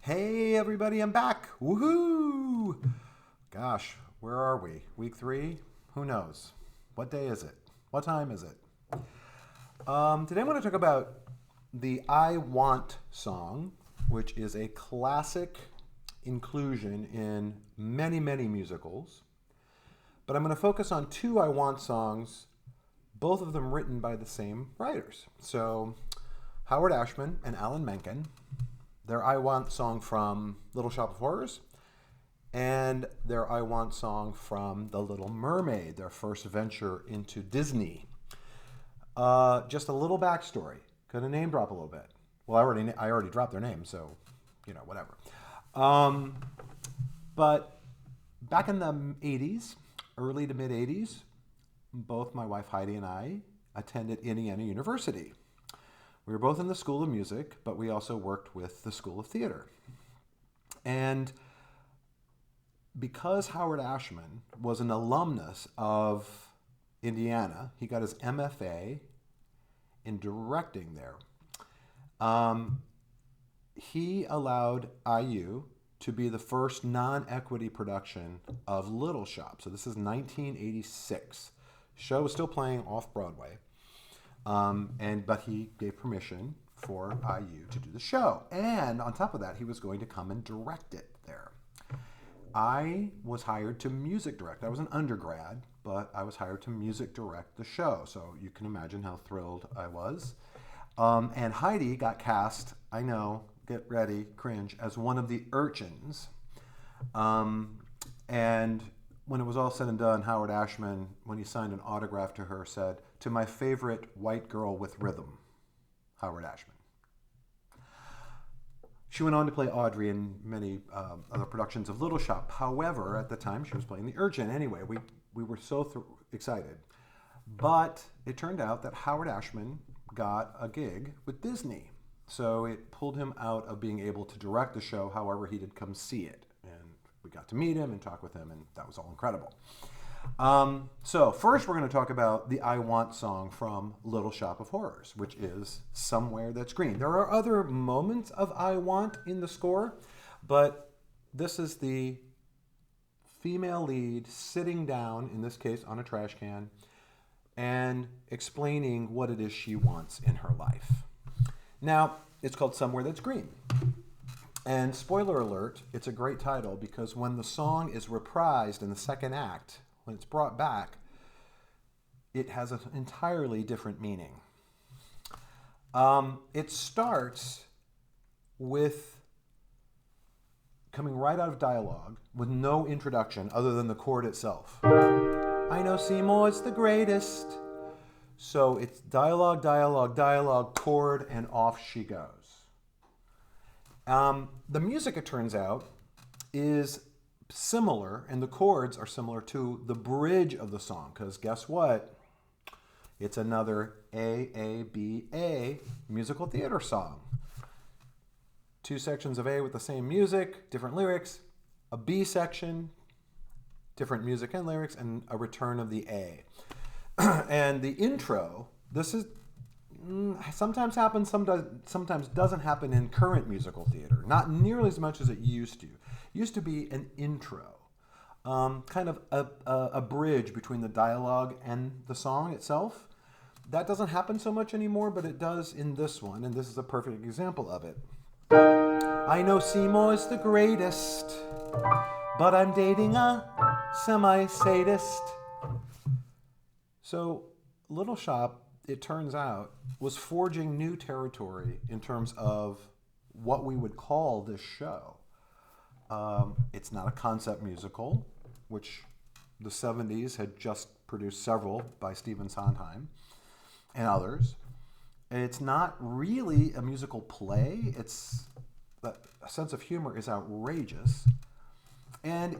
Hey everybody, I'm back. Woohoo! Gosh, where are we? Week 3? Who knows? What day is it? What time is it? Today I want to talk about the I Want song, which is a classic inclusion in many, many musicals. But I'm going to focus on two I Want songs, both of them written by the same writers. So, Howard Ashman and Alan Menken, their I Want song from Little Shop of Horrors, and their I Want song from The Little Mermaid, their first venture into Disney. Just a little backstory. Gonna name drop a little bit. Well, I already dropped their name, so whatever. But back in the 80s, early to mid 80s, both my wife Heidi and I attended Indiana University. We were both in the School of Music, but we also worked with the School of Theater. And because Howard Ashman was an alumnus of Indiana, he got his MFA in directing there. He allowed IU to be the first non-equity production of Little Shop. So this is 1986. Show was still playing off-Broadway. But he gave permission for IU to do the show. And on top of that, he was going to come and direct it there. I was hired to music direct. I was an undergrad, but I was hired to music direct the show. So you can imagine how thrilled I was. And Heidi got cast, I know, get ready, cringe, as one of the urchins. And when it was all said and done, Howard Ashman, when he signed an autograph to her, said, "To my favorite white girl with rhythm, Howard Ashman." She went on to play Audrey in many other productions of Little Shop. However, at the time, she was playing the urchin. Anyway, we were so excited. But it turned out that Howard Ashman got a gig with Disney. So it pulled him out of being able to direct the show. However, he did come see it. And we got to meet him and talk with him, and that was all incredible. So first we're going to talk about the I Want song from Little Shop of Horrors, which is Somewhere That's Green. There are other moments of I Want in the score, but this is the female lead sitting down, in this case on a trash can, and explaining what it is she wants in her life. Now, it's called Somewhere That's Green. And spoiler alert, it's a great title because when the song is reprised in the second act, when it's brought back, it has an entirely different meaning. It starts with coming right out of dialogue with no introduction other than the chord itself. I know Seymour's the greatest. So it's dialogue, dialogue, dialogue, chord, and off she goes. The music, it turns out, is similar, and the chords are similar to the bridge of the song, because guess what? It's another AABA musical theater song. Two sections of A with the same music, different lyrics, a B section, different music and lyrics, and a return of the A. And the intro, this is sometimes happens, sometimes doesn't happen in current musical theater. Not nearly as much as it used to. It used to be an intro, kind of a bridge between the dialogue and the song itself. That doesn't happen so much anymore, but it does in this one, and this is a perfect example of it. I know Seymour's the greatest, but I'm dating a semi-sadist. So Little Shop, it turns out, was forging new territory in terms of what we would call this show. It's not a concept musical, which the 70s had just produced several by Stephen Sondheim and others. It's not really a musical play. The sense of humor is outrageous. And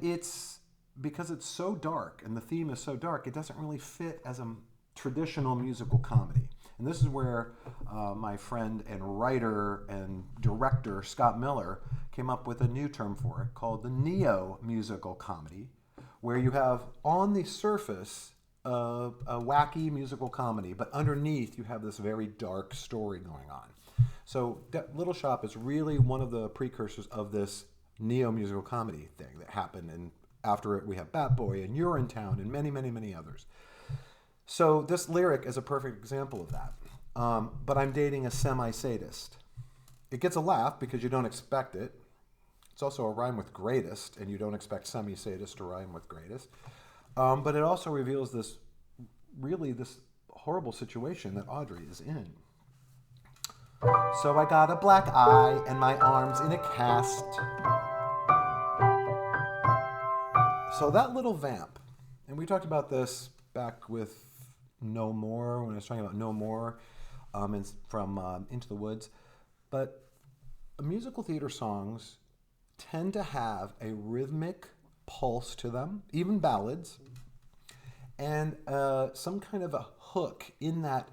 because it's so dark and the theme is so dark, it doesn't really fit as a traditional musical comedy. And this is where my friend and writer and director Scott Miller came up with a new term for it called the neo-musical comedy, where you have on the surface a wacky musical comedy, but underneath you have this very dark story going on. So Little Shop is really one of the precursors of this neo-musical comedy thing that happened. And after it, we have Bat Boy and Urinetown and many, many, many others. So this lyric is a perfect example of that. But I'm dating a semi-sadist. It gets a laugh because you don't expect it. It's also a rhyme with greatest, and you don't expect semi-sadist to rhyme with greatest. But it also reveals this horrible situation that Audrey is in. So I got a black eye and my arms in a cast. So that little vamp, and we talked about this back with No More, when I was talking about No More from Into the Woods. But musical theater songs tend to have a rhythmic pulse to them, even ballads, and some kind of a hook in that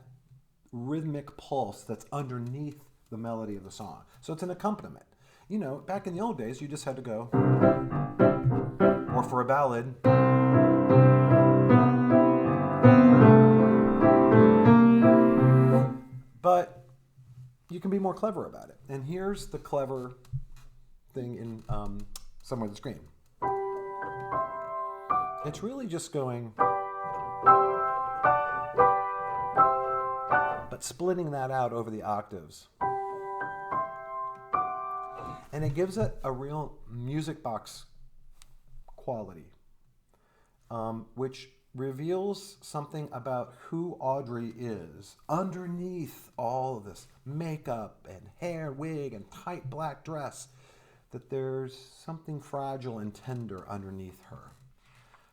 rhythmic pulse that's underneath the melody of the song. So it's an accompaniment. You know, back in the old days, you just had to go, or for a ballad, but you can be more clever about it. And here's the clever thing in Somewhere That's Green. It's really just going, but splitting that out over the octaves. And it gives it a real music box quality, which reveals something about who Audrey is underneath all of this makeup and hair, wig, and tight black dress, that there's something fragile and tender underneath her.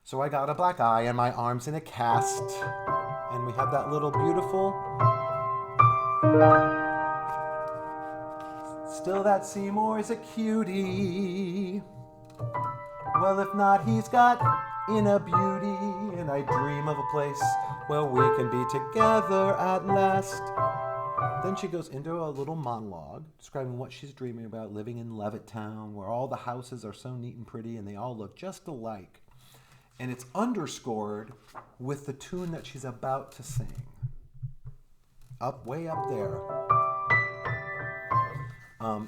So I got a black eye and my arms in a cast, and we have that little beautiful, still that Seymour is a cutie. Well, if not, he's got inner beauty, and I dream of a place where we can be together at last. Then she goes into a little monologue describing what she's dreaming about, living in Levittown, where all the houses are so neat and pretty and they all look just alike. And it's underscored with the tune that she's about to sing. Way up there.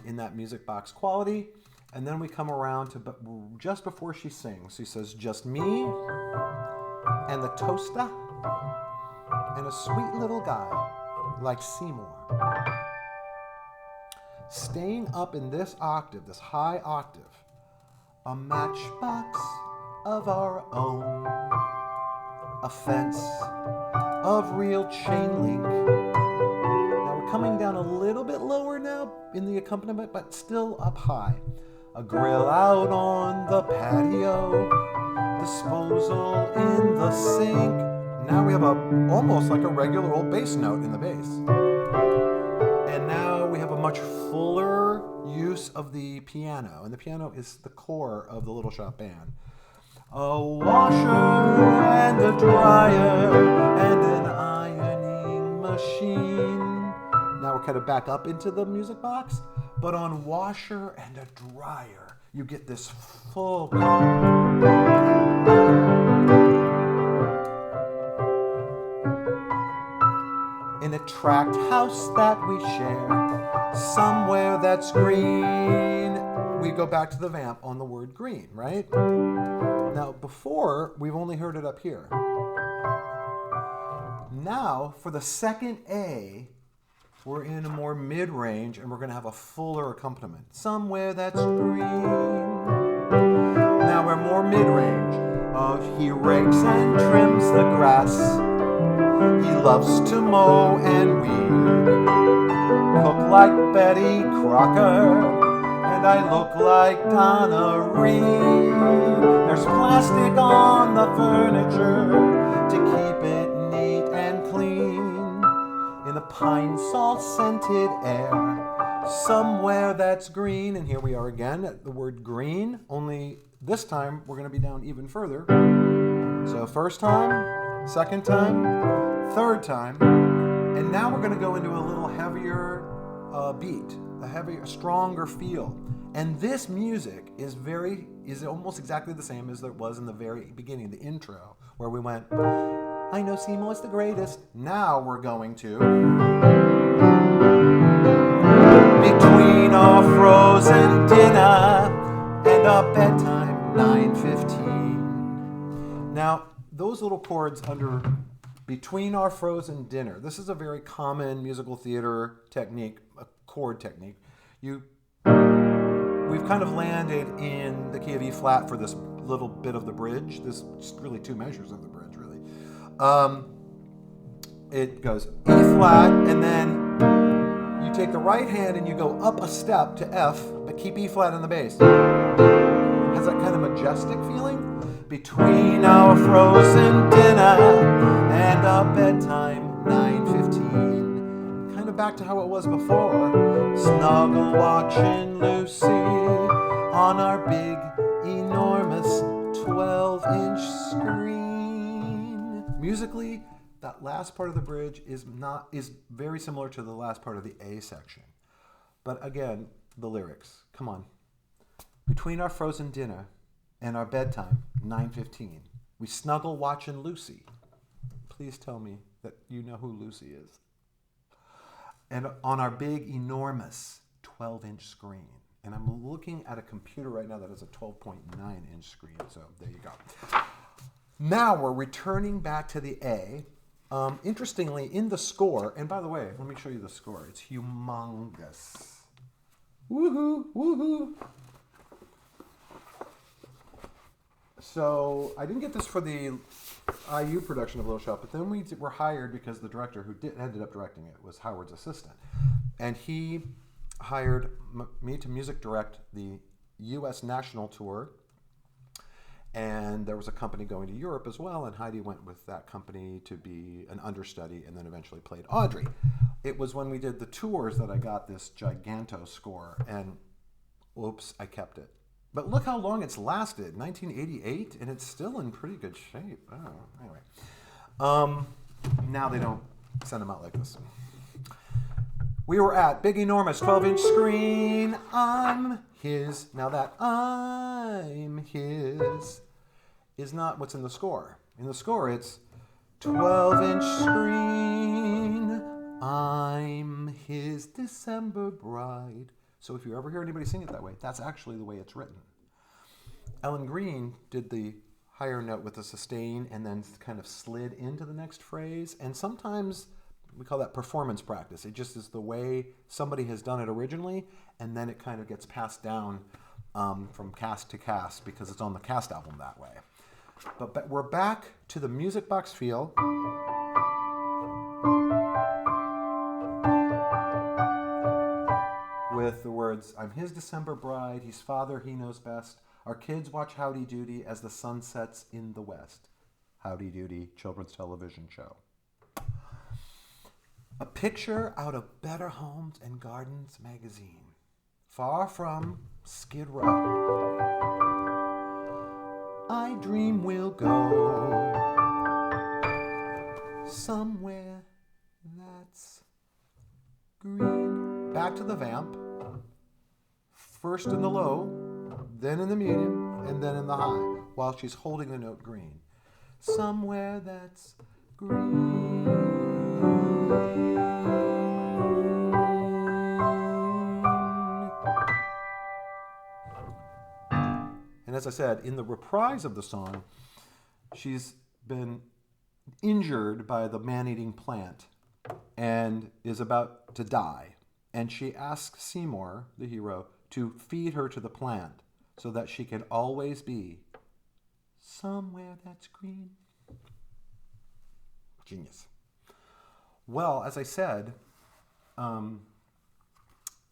In that music box quality. And then we come around to just before she sings. She says, just me and the toaster and a sweet little guy like Seymour. Staying up in this octave, this high octave, a matchbox of our own, a fence of real chain link. Now we're coming down a little bit lower now in the accompaniment, but still up high. A grill out on the patio, disposal in the sink. Now we have almost like a regular old bass note in the bass. And now we have a much fuller use of the piano. And the piano is the core of the Little Shop Band. A washer and a dryer and an ironing machine. Now we're kind of back up into the music box. But on washer and a dryer, you get this full... In a tract house that we share, somewhere that's green. We go back to the vamp on the word green, right? Now, before, we've only heard it up here. Now, for the second A, we're in a more mid-range, and we're going to have a fuller accompaniment. Somewhere that's green. Now we're more mid-range. He rakes and trims the grass. He loves to mow and weed. Cook like Betty Crocker, and I look like Donna Reed. There's plastic on the furniture to keep it neat and clean. In the pine salt scented air, somewhere that's green. And here we are again at the word green, only this time we're going to be down even further. So first time, second time, third time, and now we're going to go into a little heavier beat, a stronger feel. And this music is almost exactly the same as it was in the very beginning, the intro, where we went, I know Seymour's the greatest. Now we're going to... between our frozen dinner and our bedtime, 9:15. Now, those little chords under between our frozen dinner, this is a very common musical theater technique, a chord technique. We've kind of landed in the key of E flat for this little bit of the bridge. This is really 2 measures of the bridge, really. It goes E flat, and then you take the right hand and you go up a step to F, but keep E flat in the bass. Has that kind of majestic feeling? Between our frozen dinner and our bedtime, 9:15. Kind of back to how it was before. Snuggle watching Lucy on our big, enormous 12-inch screen. Musically, that last part of the bridge is very similar to the last part of the A section. But again, the lyrics. Come on. Between our frozen dinner and our bedtime, 9:15, we snuggle watching Lucy. Please tell me that you know who Lucy is. And on our big, enormous 12-inch screen. And I'm looking at a computer right now that has a 12.9-inch screen. So there you go. Now we're returning back to the A. Interestingly, in the score, and by the way, let me show you the score. It's humongous. Woohoo, woohoo. So I didn't get this for the IU production of Little Shop, but then we were hired because the director who ended up directing it was Howard's assistant. And he hired me to music direct the U.S. national tour. And there was a company going to Europe as well, and Heidi went with that company to be an understudy and then eventually played Audrey. It was when we did the tours that I got this giganto score, and oops, I kept it. But look how long it's lasted, 1988, and it's still in pretty good shape. Oh, anyway. Now they don't send them out like this. We were at big, enormous 12-inch screen. I'm his. Now that I'm his is not what's in the score. In the score, it's 12-inch screen. I'm his December bride. So if you ever hear anybody sing it that way, that's actually the way it's written. Ellen Green did the higher note with a sustain and then kind of slid into the next phrase. And sometimes we call that performance practice. It just is the way somebody has done it originally, and then it kind of gets passed down from cast to cast because it's on the cast album that way. But we're back to the music box feel. With the words, I'm his December bride, he's father, he knows best. Our kids watch Howdy Doody as the sun sets in the west. Howdy Doody, children's television show. A picture out of Better Homes and Gardens magazine. Far from Skid Row. I dream we'll go somewhere that's green. Back to the vamp. First in the low, then in the medium, and then in the high, while she's holding the note green. Somewhere that's green. And as I said, in the reprise of the song, she's been injured by the man-eating plant and is about to die. And she asks Seymour, the hero, to feed her to the plant so that she can always be somewhere that's green. Genius. Well, as I said,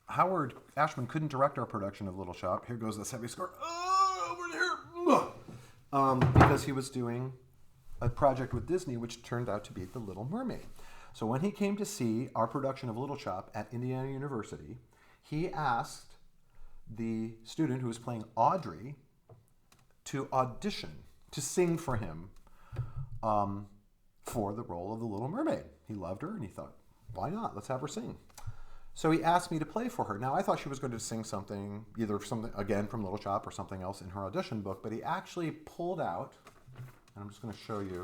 Howard Ashman couldn't direct our production of Little Shop. Here goes this heavy score. Over here. Because he was doing a project with Disney, which turned out to be The Little Mermaid. So when he came to see our production of Little Shop at Indiana University, he asked the student who was playing Audrey to audition, to sing for him for the role of the Little Mermaid. He loved her and he thought, why not? Let's have her sing. So he asked me to play for her. Now I thought she was going to sing something, either something again from Little Shop or something else in her audition book, but he actually pulled out, and I'm just going to show you,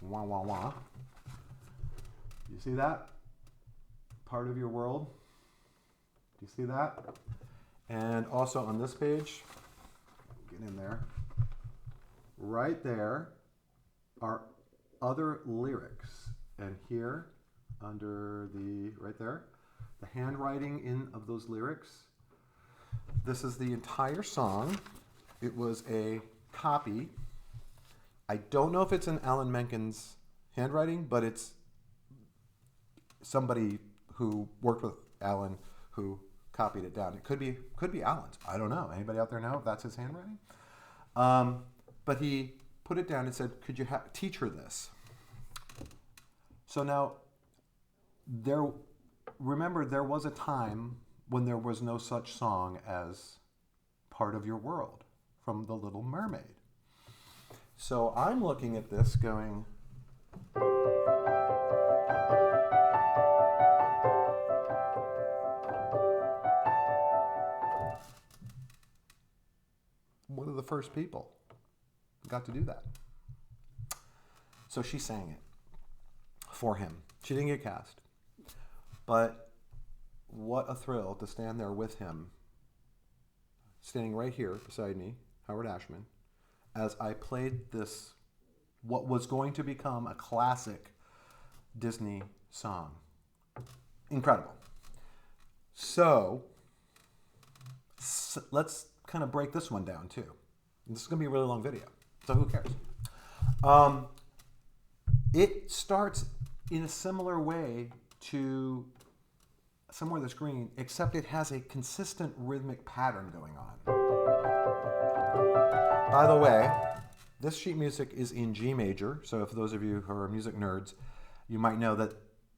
wah, wah, wah. You see that? Part of your world? you see that? And also on this page, get in there, right there are other lyrics. And here, under the, right there, the handwriting of those lyrics. This is the entire song. It was a copy. I don't know if it's in Alan Menken's handwriting, but it's somebody who worked with Alan who copied it down. It could be Alan's. I don't know. Anybody out there know if that's his handwriting? But he put it down and said, could you teach her this? So now, remember, there was a time when there was no such song as Part of Your World from The Little Mermaid. So I'm looking at this going, one of the first people got to do that. So she sang it for him. She didn't get cast. But what a thrill to stand there with him, standing right here beside me, Howard Ashman, as I played this, what was going to become a classic Disney song. Incredible. So let's kind of break this one down too. This is going to be a really long video, so who cares? It starts in a similar way to Somewhere on the Screen, except it has a consistent rhythmic pattern going on. By the way, this sheet music is in G major, so if those of you who are music nerds, you might know that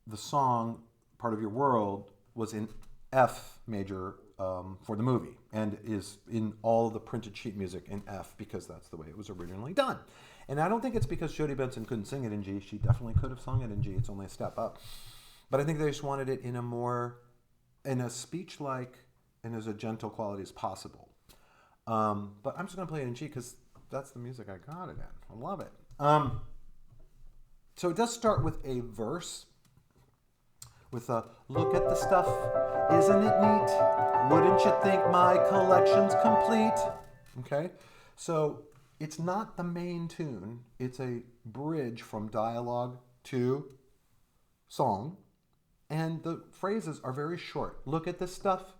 the song Part of Your World was in F major for the movie, and is in all the printed sheet music in F because that's the way it was originally done. And I don't think it's because Jodi Benson couldn't sing it in G. She definitely could have sung it in G. It's only a step up. But I think they just wanted it in a speech-like and as a gentle quality as possible. But I'm just going to play it in G because that's the music I got it in. I love it. So it does start with a verse with a, look at the stuff, isn't it neat? Wouldn't you think my collection's complete? Okay, so it's not the main tune. It's a bridge from dialogue to song. And the phrases are very short. Look at this stuff.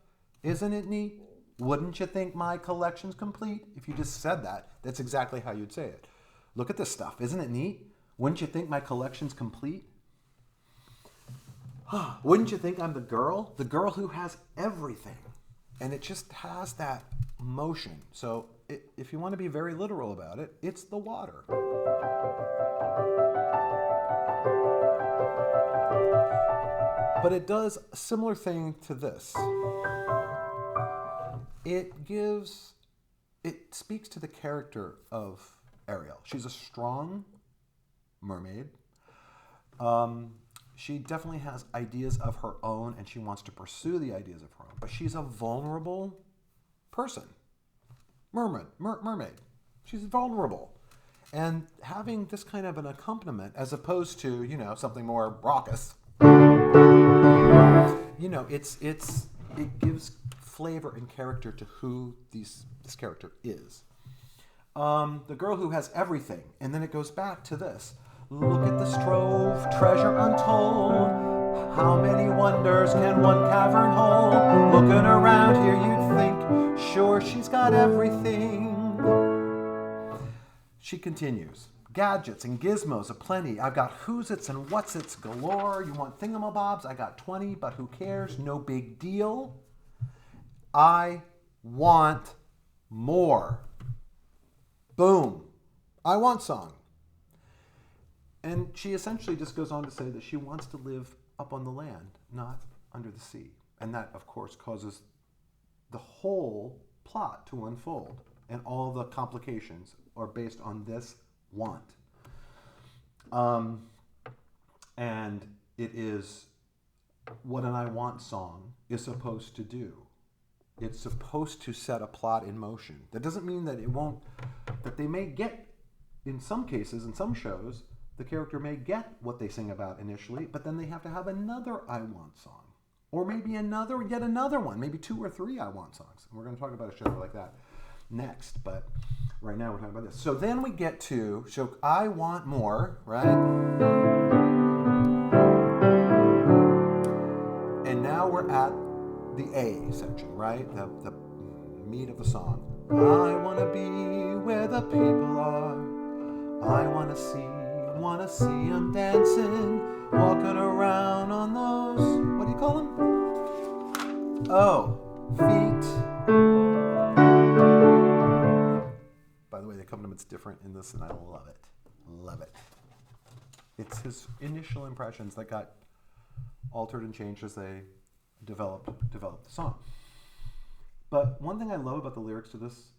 Isn't it neat? Wouldn't you think my collection's complete? If you just said that, that's exactly how you'd say it. Look at this stuff. Isn't it neat? Wouldn't you think my collection's complete? Wouldn't you think I'm the girl who has everything? And it just has that motion. So if you want to be very literal about it, it's the water. But it does a similar thing to this. It speaks to the character of Ariel. She's a strong mermaid. She definitely has ideas of her own, and she wants to pursue the ideas of her own. But she's a vulnerable person. Mermaid. She's vulnerable. And having this kind of an accompaniment, as opposed to, something more raucous, it gives flavor and character to who this character is. The girl who has everything, and then it goes back to this. Look at the trove, treasure untold. How many wonders can one cavern hold? Looking around here, you'd think, sure, she's got everything. She continues. Gadgets and gizmos aplenty. I've got who's-its and what's-its galore. You want thingamabobs? I got 20, but who cares? No big deal. I want more. Boom. I want song. And she essentially just goes on to say that she wants to live up on the land, not under the sea. And that, of course, causes the whole plot to unfold. And all the complications are based on this want. And it is what an I want song is supposed to do. It's supposed to set a plot in motion. That doesn't mean that that they may get, in some cases, in some shows, the character may get what they sing about initially, but then they have to have another I want song. Or maybe yet another one, maybe 2 or 3 I Want songs. And we're going to talk about a show like that next, but right now we're talking about this. So then we get to, so I Want More, right? And now we're at the A section, right? The meat of the song. I want to be where the people are. I want to see them dancing, walking around on those, what do you call them? Oh, feet. By the way, the accompaniment different in this, and I love it. Love it. It's his initial impressions that got altered and changed as they developed the song. But one thing I love about the lyrics to this,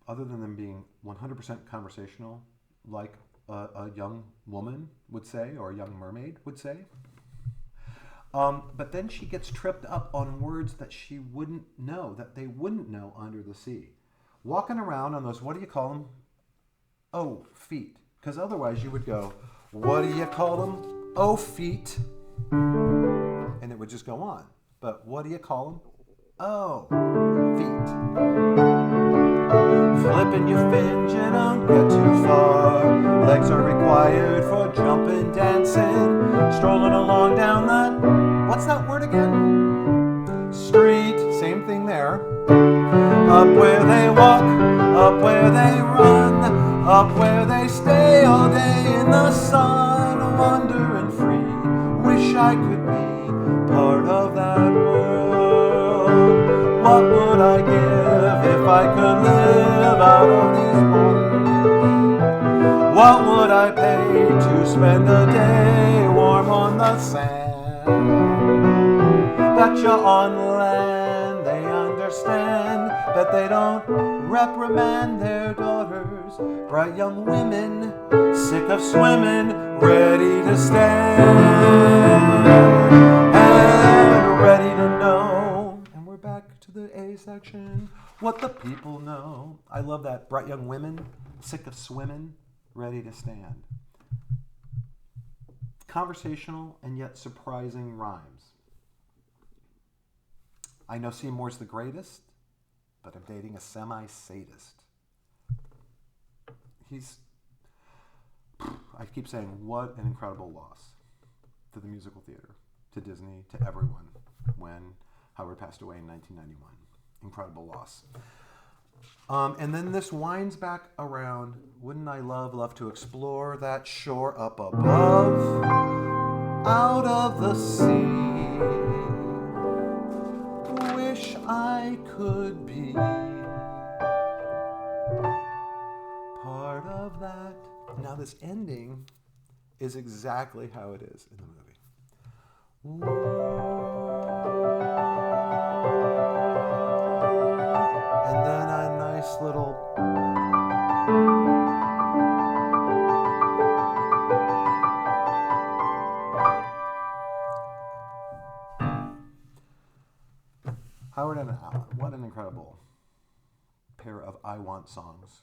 other than them being 100% conversational, like a young woman would say, or a young mermaid would say, but then she gets tripped up on words that she wouldn't know, that they wouldn't know under the sea. Walking around on those, what do you call them? Oh, feet. Because otherwise you would go, what do you call them? Oh, feet. And it would just go on. But what do you call them? Oh, feet. Flipping your fins, you don't get too far. Legs are required for jumping, dancing, strolling along down the, what's that word again? Street, same thing there. Up where they walk, up where they run, up where they stay all day in the sun, wandering free. Wish I could be part of that world. What would I give if I could live out of these waters? What would I pay to spend a day warm on the sand? Betcha on land they understand that they don't reprimand their daughters. Bright young women, sick of swimming, ready to stand and ready to know. And we're back to the A section. What the people know. I love that. Bright young women, sick of swimming, ready to stand. Conversational and yet surprising rhymes. I know Seymour's the greatest, but I'm dating a semi-sadist. I keep saying, what an incredible loss to the musical theater, to Disney, to everyone, when Howard passed away in 1991. Incredible loss. And then this winds back around, wouldn't I love to explore that shore up above, out of the sea. Wish I could be part of that. Now this ending is exactly how it is in the movie. And then a nice little Howard and Alan, what an incredible pair of I Want songs,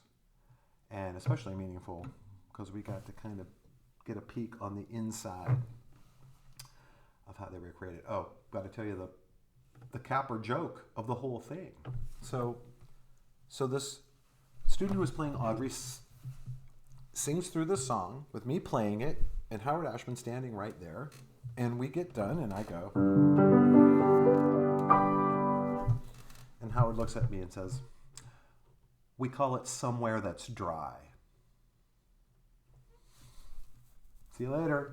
and especially meaningful because we got to kind of get a peek on the inside of how they were created. Oh, got to tell you the capper joke of the whole thing. So this student who was playing Audrey sings through the song with me playing it and Howard Ashman standing right there, and we get done and I go, and Howard looks at me and says, "We call it Somewhere That's Dry." See you later.